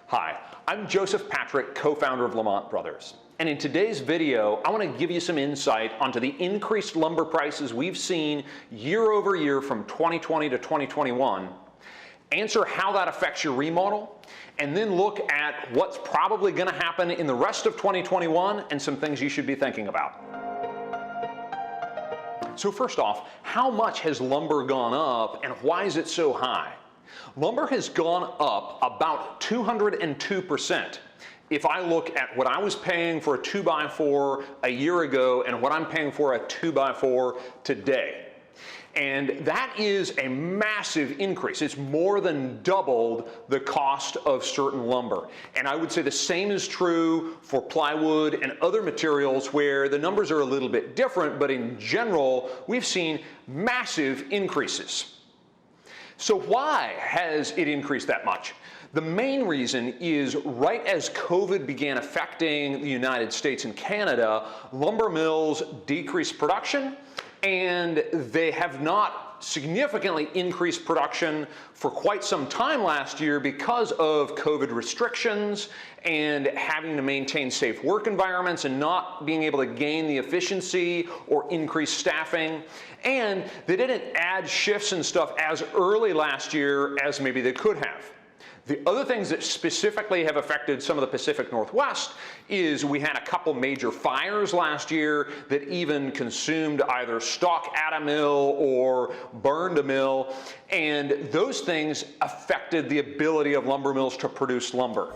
Hi, I'm Joseph Patrick, co-founder of Lamont Brothers. And in today's video, I want to give you some insight onto the increased lumber prices we've seen year over year from 2020 to 2021, answer how that affects your remodel, and then look at what's probably going to happen in the rest of 2021 and some things you should be thinking about. So first off, how much has lumber gone up and why is it so high? Lumber has gone up about 202%. If I look at what I was paying for a 2x4 a year ago and what I'm paying for a 2x4 today. And that is a massive increase. It's more than doubled the cost of certain lumber. And I would say the same is true for plywood and other materials where the numbers are a little bit different, but in general, we've seen massive increases. So why has it increased that much? The main reason is right as COVID began affecting the United States and Canada, lumber mills decreased production, and they have not significantly increased production for quite some time last year because of COVID restrictions and having to maintain safe work environments and not being able to gain the efficiency or increase staffing. And they didn't add shifts and stuff as early last year as maybe they could have. The other things that specifically have affected some of the Pacific Northwest is we had a couple major fires last year that even consumed either stock at a mill or burned a mill, and those things affected the ability of lumber mills to produce lumber.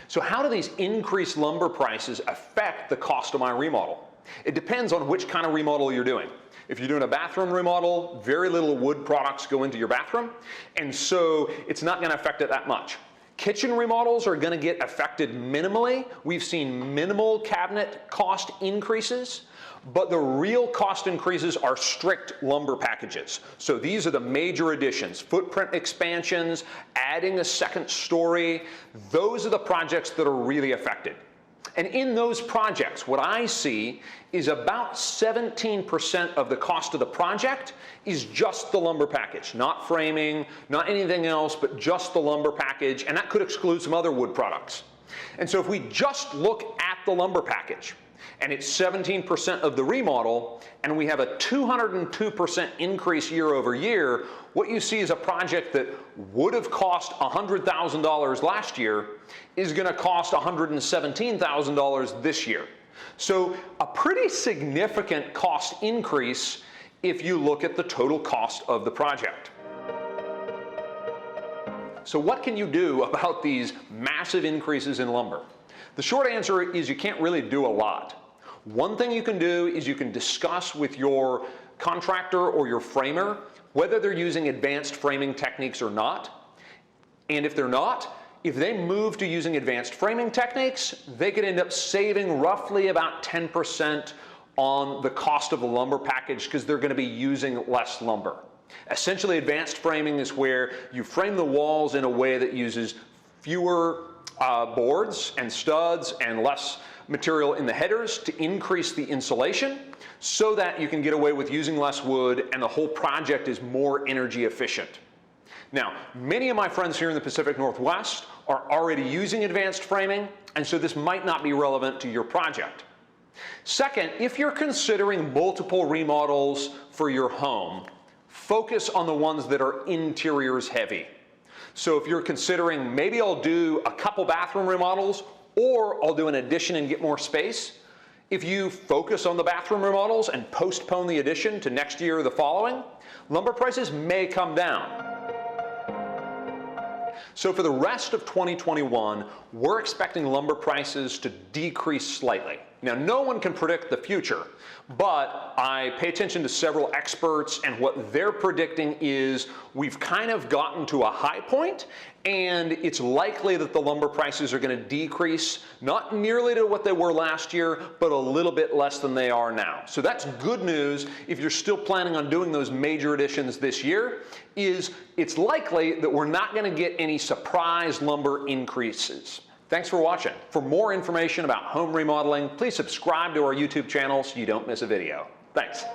So how do these increased lumber prices affect the cost of my remodel? It depends on which kind of remodel you're doing. If you're doing a bathroom remodel, very little wood products go into your bathroom, and so it's not going to affect it that much. Kitchen remodels are going to get affected minimally. We've seen minimal cabinet cost increases, but the real cost increases are strict lumber packages. So these are the major additions, footprint expansions, adding a second story. Those are the projects that are really affected. And in those projects, what I see is about 17% of the cost of the project is just the lumber package, not framing, not anything else, but just the lumber package, and that could exclude some other wood products. And so if we just look at the lumber package, and it's 17% of the remodel, and we have a 202% increase year over year, what you see is a project that would have cost $100,000 last year is going to cost $117,000 this year. So a pretty significant cost increase if you look at the total cost of the project. So what can you do about these massive increases in lumber? The short answer is you can't really do a lot. One thing you can do is you can discuss with your contractor or your framer whether they're using advanced framing techniques or not. And if they're not, if they move to using advanced framing techniques, they could end up saving roughly about 10% on the cost of the lumber package because they're going to be using less lumber. Essentially, advanced framing is where you frame the walls in a way that uses fewer boards and studs and less material in the headers to increase the insulation so that you can get away with using less wood and the whole project is more energy efficient. Now, many of my friends here in the Pacific Northwest are already using advanced framing, and so this might not be relevant to your project. Second, if you're considering multiple remodels for your home, focus on the ones that are interiors heavy. So if you're considering maybe I'll do a couple bathroom remodels or I'll do an addition and get more space, if you focus on the bathroom remodels and postpone the addition to next year or the following, lumber prices may come down. So for the rest of 2021, we're expecting lumber prices to decrease slightly. Now, no one can predict the future, but I pay attention to several experts, and what they're predicting is we've kind of gotten to a high point, and it's likely that the lumber prices are going to decrease, not nearly to what they were last year, but a little bit less than they are now. So that's good news if you're still planning on doing those major additions this year, is it's likely that we're not going to get any surprise lumber increases. Thanks for watching. For more information about home remodeling, please subscribe to our YouTube channel so you don't miss a video. Thanks.